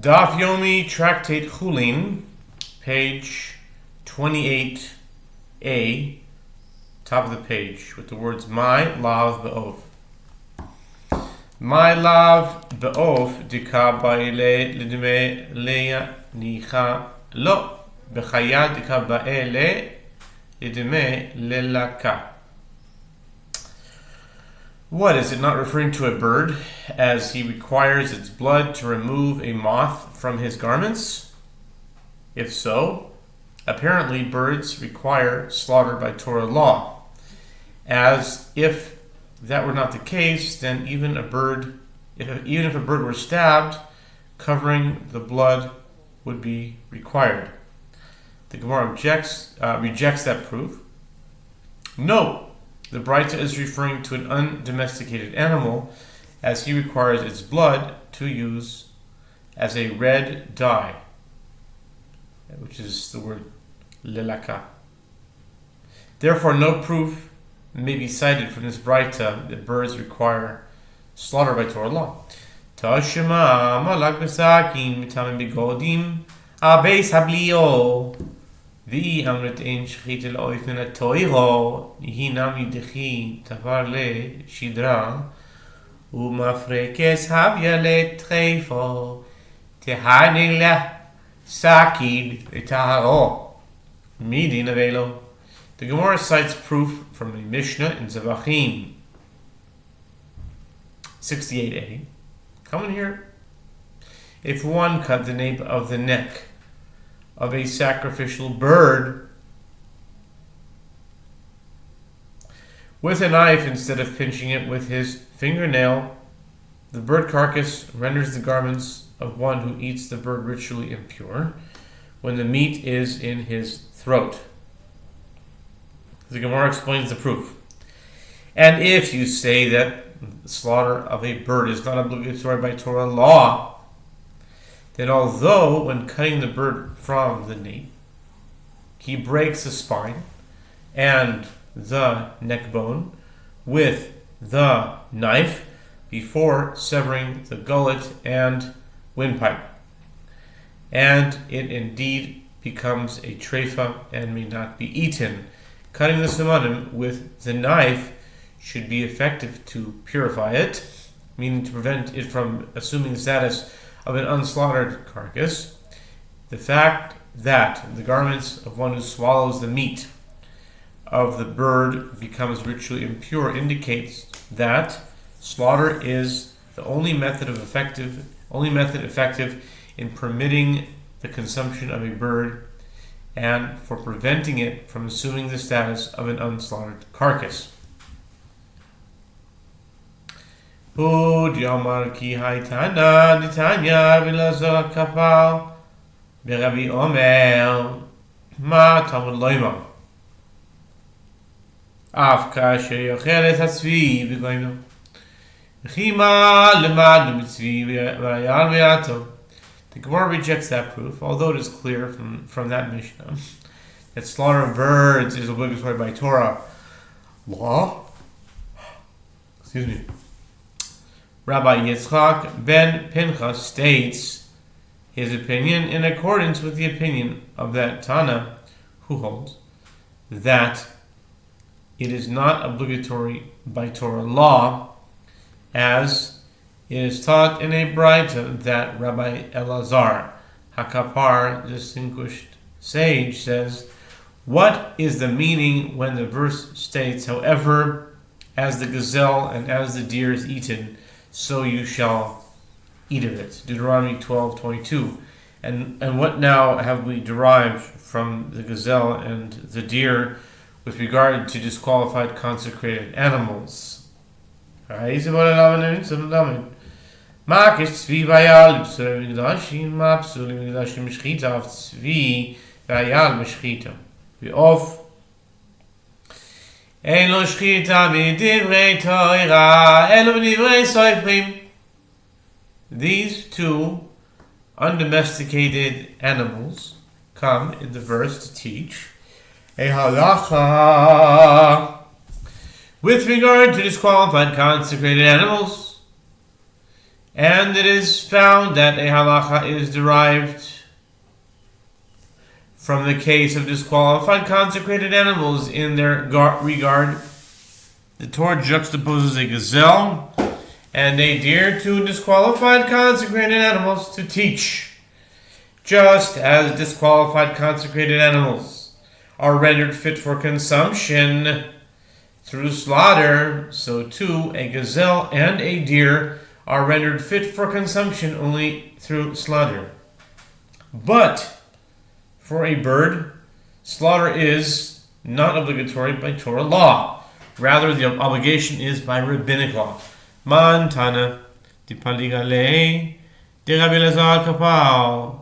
Daf Yomi, Tractate Chullin, page 28a, top of the page, with the words My Lav Be'ov. My Lav Be'ov dika ba'ele lidme leya nicha lo b'chaya dika ba'ele lidme lelaka. What, is it not referring to a bird, as he requires its blood to remove a moth from his garments? If so, apparently birds require slaughter by Torah law, as if that were not the case, then even if a bird were stabbed, covering the blood would be required. The Gemara rejects that proof. No. The Braita is referring to an undomesticated animal, as he requires its blood to use as a red dye, which is the word lelaka. Therefore, no proof may be cited from this Braita that birds require slaughter by Torah law. Tashema malak besakin mitamim bigodim abeis hablio. Vi hamlet ein shchitel oif min atoiro hinam yidechi tavar le shidra umafrekes havya le treifo tehaning le sakin etaharo midin avelo. The Gemara cites proof from a Mishnah in Zavachim 68a. Come in here. If one cut the nape of the neck of a sacrificial bird with a knife instead of pinching it with his fingernail, the bird carcass renders the garments of one who eats the bird ritually impure when the meat is in his throat. The Gemara explains the proof. And if you say that the slaughter of a bird is not obligatory by Torah law, then although when cutting the bird from the nape, he breaks the spine and the neck bone with the knife before severing the gullet and windpipe, and it indeed becomes a treifa and may not be eaten, cutting the simanim with the knife should be effective to purify it, meaning to prevent it from assuming the status of an unslaughtered carcass. The fact that the garments of one who swallows the meat of the bird becomes ritually impure indicates that slaughter is the only method effective in permitting the consumption of a bird and for preventing it from assuming the status of an unslaughtered carcass. Hud Yomar ki haytana ditanya v'lazor kapal b'Rabi Omer ma Talmud loyma af kasher yochel et hatzvi v'goyno v'chima lemadu mitzvi v'ayal v'yato. The Gemara rejects that proof, although it is clear from that Mishnah that slaughter of birds is obligatory by Torah law. Rabbi Yitzchak ben Pinchas states his opinion in accordance with the opinion of that Tana who holds that it is not obligatory by Torah law, as it is taught in a Braita that Rabbi Elazar Hakapar, distinguished sage, says, what is the meaning when the verse states, however, as the gazelle and as the deer is eaten, so you shall eat of it. Deuteronomy 12:22. And what now have we derived from the gazelle and the deer with regard to disqualified consecrated animals? Ein lo shchita b'divrei Torah, elo b'divrei Soferim. These two undomesticated animals come in the verse to teach a halacha with regard to disqualified consecrated animals. And it is found that a halacha is derived from the case of disqualified consecrated animals in their regard. The Torah juxtaposes a gazelle and a deer to disqualified consecrated animals to teach. Just as disqualified consecrated animals are rendered fit for consumption through slaughter, so too a gazelle and a deer are rendered fit for consumption only through slaughter. But for a bird, slaughter is not obligatory by Torah law. Rather, the obligation is by rabbinic law. Man Tana, di Paligale, di Rabbi Lazar Kapal,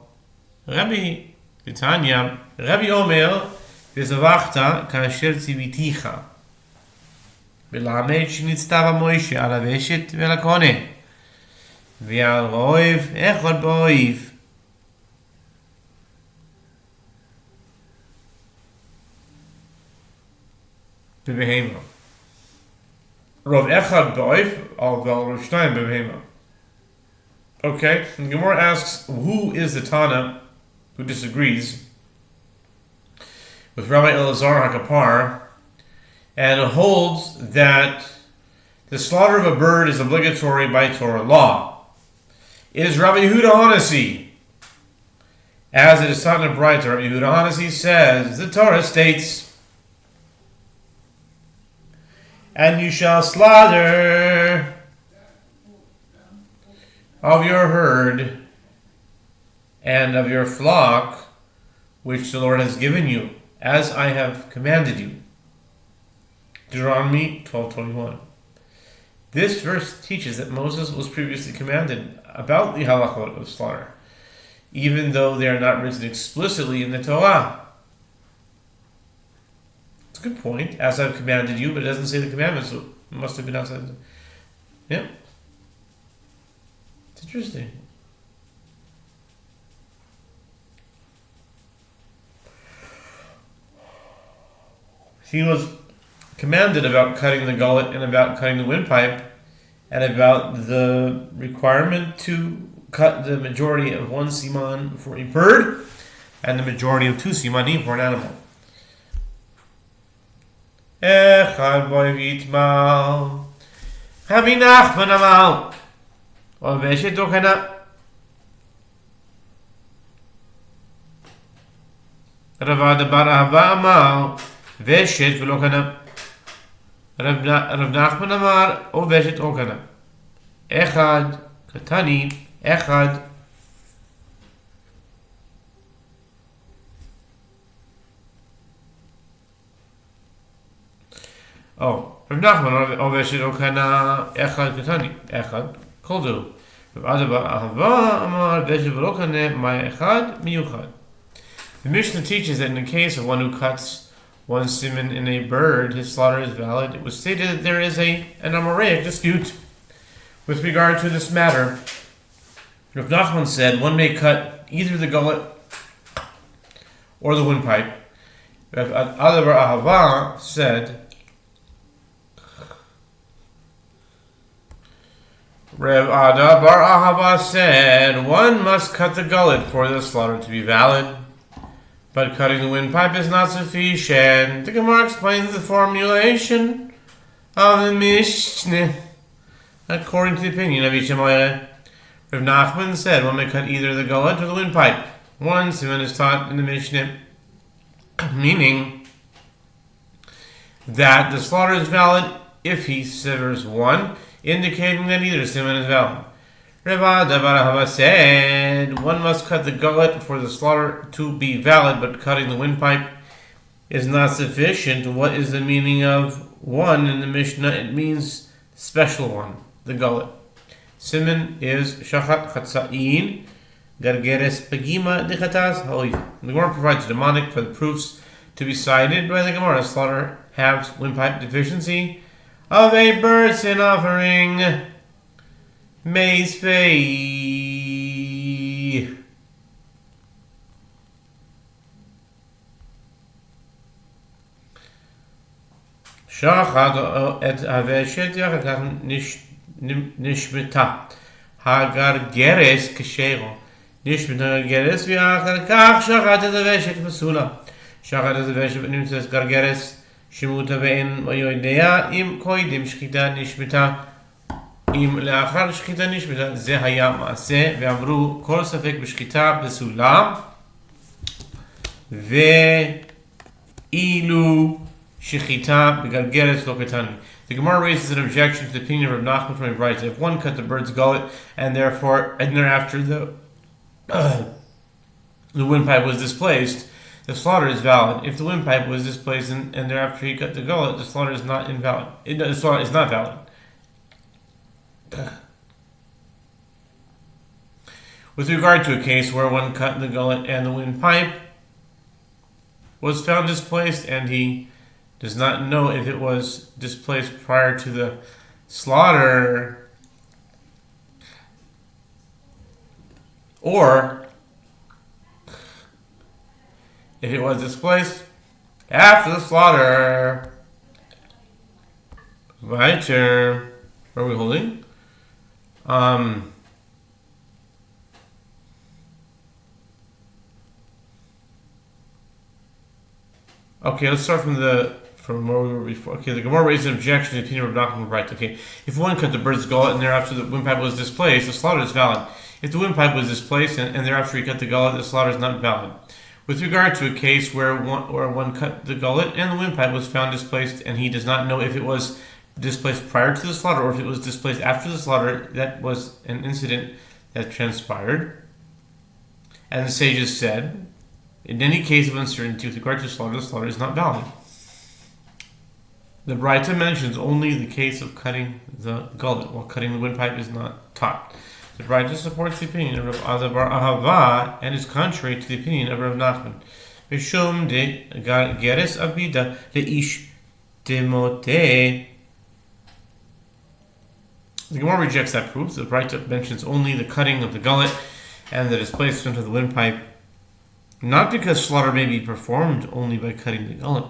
Rabbi Titania, Rabbi Omer, Vizavachta, Kasher Tziviticha. Belamed Shinitztava Moshe, ala Veshet, Velakone. Vial Roiv, Echad Boiv. Bebehema. Rav Echad Boiv, al Vel Rav Shnayim Bebehema. Okay, and Gemara asks, who is the Tana who disagrees with Rabbi Elazar HaKapar and holds that the slaughter of a bird is obligatory by Torah law? It is Rabbi Yehuda Hanasi. As it is taught in the Braita, Rabbi Yehuda Hanasi says, the Torah states, and you shall slaughter of your herd and of your flock, which the Lord has given you, as I have commanded you. Deuteronomy 12:21. This verse teaches that Moses was previously commanded about the halachot of slaughter, even though they are not written explicitly in the Torah. It's a good point. As I've commanded you, but it doesn't say the commandment, so it must have been outside. Yeah. It's interesting. He was commanded about cutting the gullet and about cutting the windpipe and about the requirement to cut the majority of one siman for a bird and the majority of two simanim for an animal. Echad boy vitmal Rabbi Nachman amal Oveshet okana Rav bar Ahava amal Veshet v'lo kana. Rav Nachman amar Oveshet okana. Echad katani Echad. Oh, Rav Nachman Oveshet okana Echad katani Echad koldu. Rav bar Ahava amar Veshet v'lo kana my Echad miyuchad. The Mishnah teaches that in the case of one who cuts one siman in a bird, his slaughter is valid. It was stated that there is an Amoreic dispute with regard to this matter. Rav Nachman said one may cut either the gullet or the windpipe. Rav Adabar Ahava said one must cut the gullet for the slaughter to be valid, but cutting the windpipe is not sufficient. The Gemara explains the formulation of the Mishnah according to the opinion of Ishamayre. Rav Nachman said one may cut either the gullet or the windpipe. One siman is taught in the Mishnah, meaning that the slaughter is valid if he severs one, indicating that either siman is valid. Rav Adabar said one must cut the gullet for the slaughter to be valid, but cutting the windpipe is not sufficient. What is the meaning of one in the Mishnah? It means special one, the gullet. Siman is shachat chatza'in, gargeres pagima dichatas ha'oiv. The Gemara provides a mnemonic for the proofs to be cited by the Gemara. Slaughter halves windpipe deficiency of a bird sin offering. Maze Fei. Shachad et Aveshet Yachakach Nishmita. הגרגרס כשרו. נשמת הגרגרס ואחר כך שחט את הוושת פסולה. שחט את הוושת ונמצאת גרגרס שמותה ואין יודע אם קודם שחיטה נשמתה. אם לאחר שחיטה נשמתה זה היה מעשה, ואמרו כל ספק בשחיטה פסולה, ואילו שחיטה בגרגרס לא קטני. The Gemara raises an objection to the opinion of Rav Nachman from a right. If one cut the bird's gullet and thereafter the windpipe was displaced, the slaughter is valid. If the windpipe was displaced and thereafter he cut the gullet, the slaughter is not invalid. The slaughter is not valid. With regard to a case where one cut the gullet and the windpipe was found displaced and he does not know if it was displaced prior to the slaughter or if it was displaced after the slaughter. Weiter. Where are we holding? Okay, let's start from where we were before. Okay, the Gemara raised an objection to the opinion of Rav Nachman right. Okay, if one cut the bird's gullet and thereafter the windpipe was displaced, the slaughter is valid. If the windpipe was displaced and thereafter he cut the gullet, the slaughter is not valid. With regard to a case where one cut the gullet and the windpipe was found displaced and he does not know if it was displaced prior to the slaughter or if it was displaced after the slaughter, that was an incident that transpired. And the sages said, in any case of uncertainty with regard to the slaughter is not valid. The Braita mentions only the case of cutting the gullet, while cutting the windpipe is not taught. The Braita supports the opinion of Rav Azar bar Ahava and is contrary to the opinion of Rav Nachman. Mishum de geres avida leish demote. The Gemara rejects that proof. The Braita mentions only the cutting of the gullet and the displacement of the windpipe, not because slaughter may be performed only by cutting the gullet.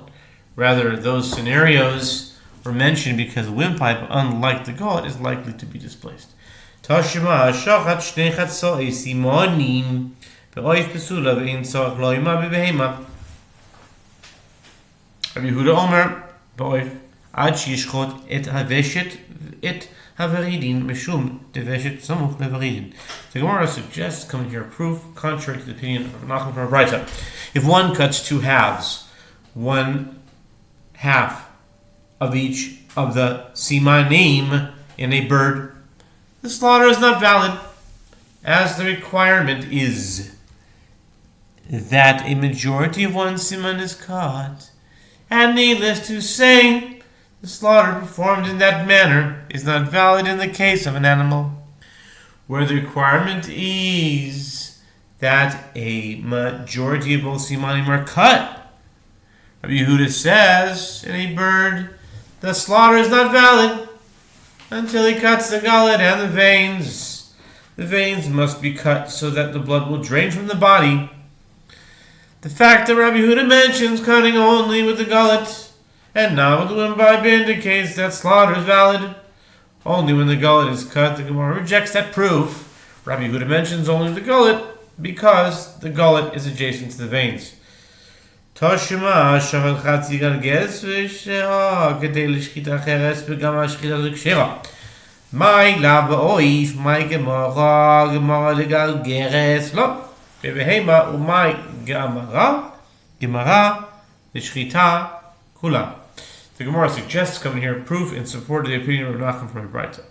Rather, those scenarios were mentioned because the windpipe, unlike the gullet, is likely to be displaced. Tashima shachat shnei chatzoi simonim be'oif pesula ve'in tzarich lo'ima be'behema. Rabbi Yehuda Omer be'oif ad sheyishchot et haveshet et haveridin mishum deveshet samuch leveridin. The Gemara suggests, coming here, proof contrary to the opinion of Nachman from Braita. If one cuts two halves, one half of each of the simanim in a bird, the slaughter is not valid, as the requirement is that a majority of one siman is cut, and needless to say, the slaughter performed in that manner is not valid in the case of an animal where the requirement is that a majority of both simanim are cut. Rabbi Yehuda says, in a bird, the slaughter is not valid until he cuts the gullet and the veins. The veins must be cut so that the blood will drain from the body. The fact that Rabbi Yehuda mentions cutting only with the gullet and not with the windpipe indicates that slaughter is valid. Only when the gullet is cut, the Gemara rejects that proof. Rabbi Yehuda mentions only the gullet because the gullet is adjacent to the veins. Toshima shachal chatzi galgeres v'sheha kedei l'shchita cheres v'gam ha'shchita l'kshera. My lav ba'oif, my gemara legalgeres lo. Bebehema umay gemara l'shchita kula. The Gemara suggests, coming here, proof in support of the opinion of Rav Nachman from Braita.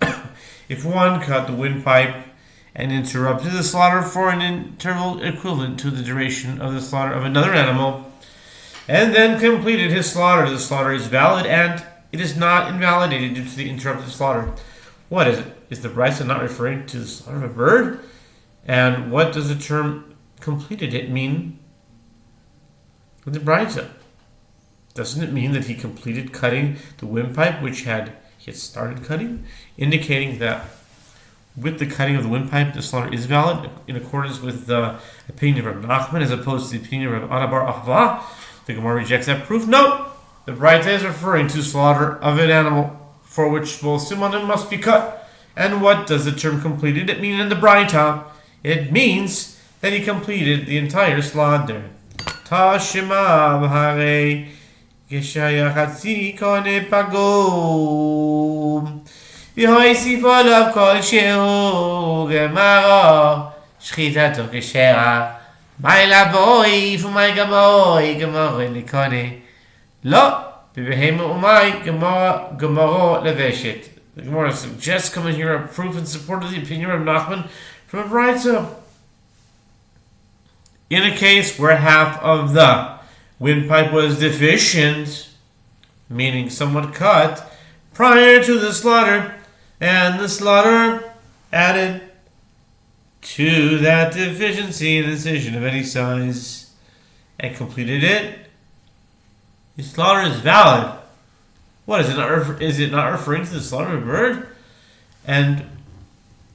If one cut the windpipe and interrupted the slaughter for an interval equivalent to the duration of the slaughter of another animal, and then completed his slaughter, the slaughter is valid and it is not invalidated due to the interrupted slaughter. What is it? Is the Braita not referring to the slaughter of a bird? And what does the term completed it mean with the Braita? Doesn't it mean that he completed cutting the windpipe which he had started cutting, indicating that with the cutting of the windpipe the slaughter is valid in accordance with the opinion of Rav Nachman as opposed to the opinion of Rav Azar bar Ahava? The Gemara rejects that proof. No, the Braita is referring to slaughter of an animal for which both simanim must be cut, And what does the term completed it mean in the Braita? It means that he completed the entire slaughter. Tashima b'harei geshayachatzi kone pagum v'hoisif olav kol shehu gemara shchitato keshera ma'ila boi f'umay gamoi gemara likone lo b'behema umay gemara leveshet. The Gemara suggests coming here a proof in support of the opinion of Nachman from a Braita. In a case where half of the windpipe was deficient, meaning somewhat cut, prior to the slaughter, and the slaughter added to that deficiency an incision of any size and completed it, the slaughter is valid. What is it not? Is it not referring to the slaughter of a bird? And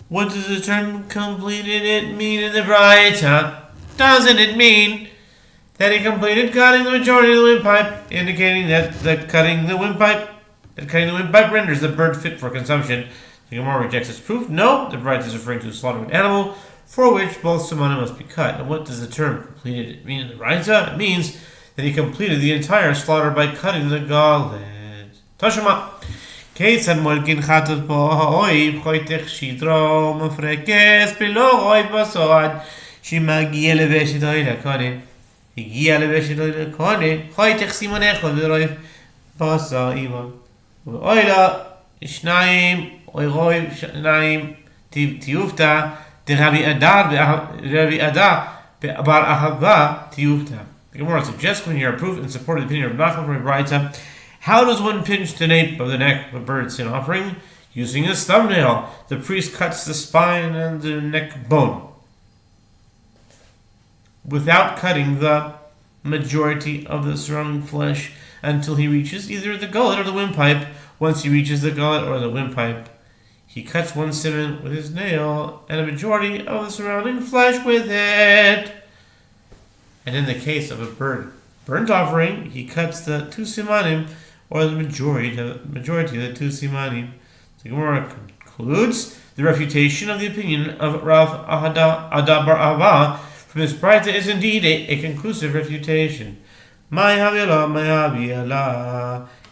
what does the term completed it mean in the Braita? Doesn't it mean that he completed cutting the majority of the windpipe, indicating that cutting the windpipe renders the bird fit for consumption? The Gemara rejects this proof. No, the Braita is referring to the slaughter of an animal for which both simonim must be cut. And what does the term completed it mean in the Braita? It means that he completed the entire slaughter by cutting the gullet. Tashma. Keitzad molkin chatat bo ha'oib choitech shidro mafrekes below oib basod shemagia leveshit oil hakone higia leveshit oil hakone choitech simonecho v'roib basa ivan oila shnayim oiroib shnayim tiyufta Rabbi Ada bar ahava tiyufta. The Gemara suggests when you are proof in support of the opinion of Nachman from Braita. How does one pinch the nape of the neck of a bird sin offering? Using his thumbnail. The priest cuts the spine and the neck bone without cutting the majority of the surrounding flesh until he reaches either the gullet or the windpipe. Once he reaches the gullet or the windpipe, he cuts one siman with his nail and a majority of the surrounding flesh with it. And in the case of a burnt offering, he cuts the two simanim or the majority of the two simanim. The Gemara concludes the refutation of the opinion of Rav Ada bar Ahava from his Braita is indeed a conclusive refutation. My havila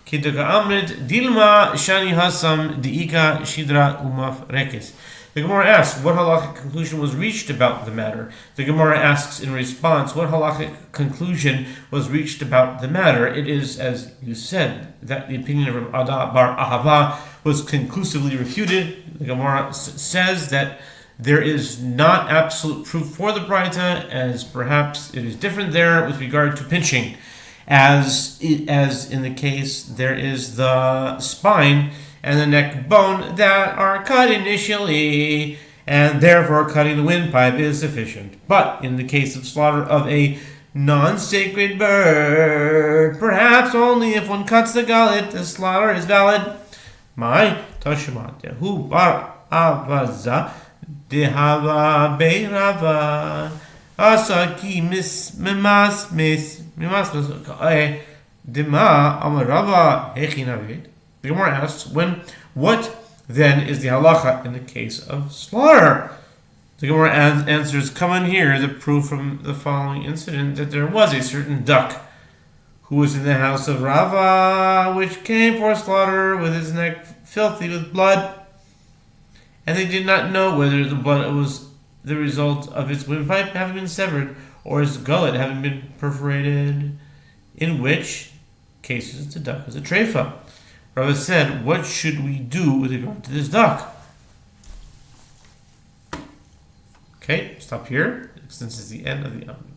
Kidaka Amrit Dilma Shani Hasam Diika Shidra Umaf Rekes. The Gemara asks what halachic conclusion was reached about the matter. The Gemara asks in response what halachic conclusion was reached about the matter. It is, as you said, that the opinion of Ada bar Ahava was conclusively refuted. The Gemara says that there is not absolute proof for the Braita, as perhaps it is different there with regard to pinching. As in the case, there is the spine and the neck bone that are cut initially, and therefore cutting the windpipe is sufficient. But in the case of slaughter of a non-sacred bird, perhaps only if one cuts the gullet, the slaughter is valid. My Tashmat Yehu bar Avaza dehava beirava asaki mimas dema amarava hechinavid. The Gemara asks, what then is the halacha in the case of slaughter? The Gemara answers, come on here, the proof from the following incident, that there was a certain duck who was in the house of Rava, which came for slaughter with his neck filthy with blood, and they did not know whether the blood was the result of its windpipe having been severed or its gullet having been perforated, in which cases the duck was a treifa. Rava said, what should we do with regard to this duck? Okay, stop here, since it's the end of the Amud.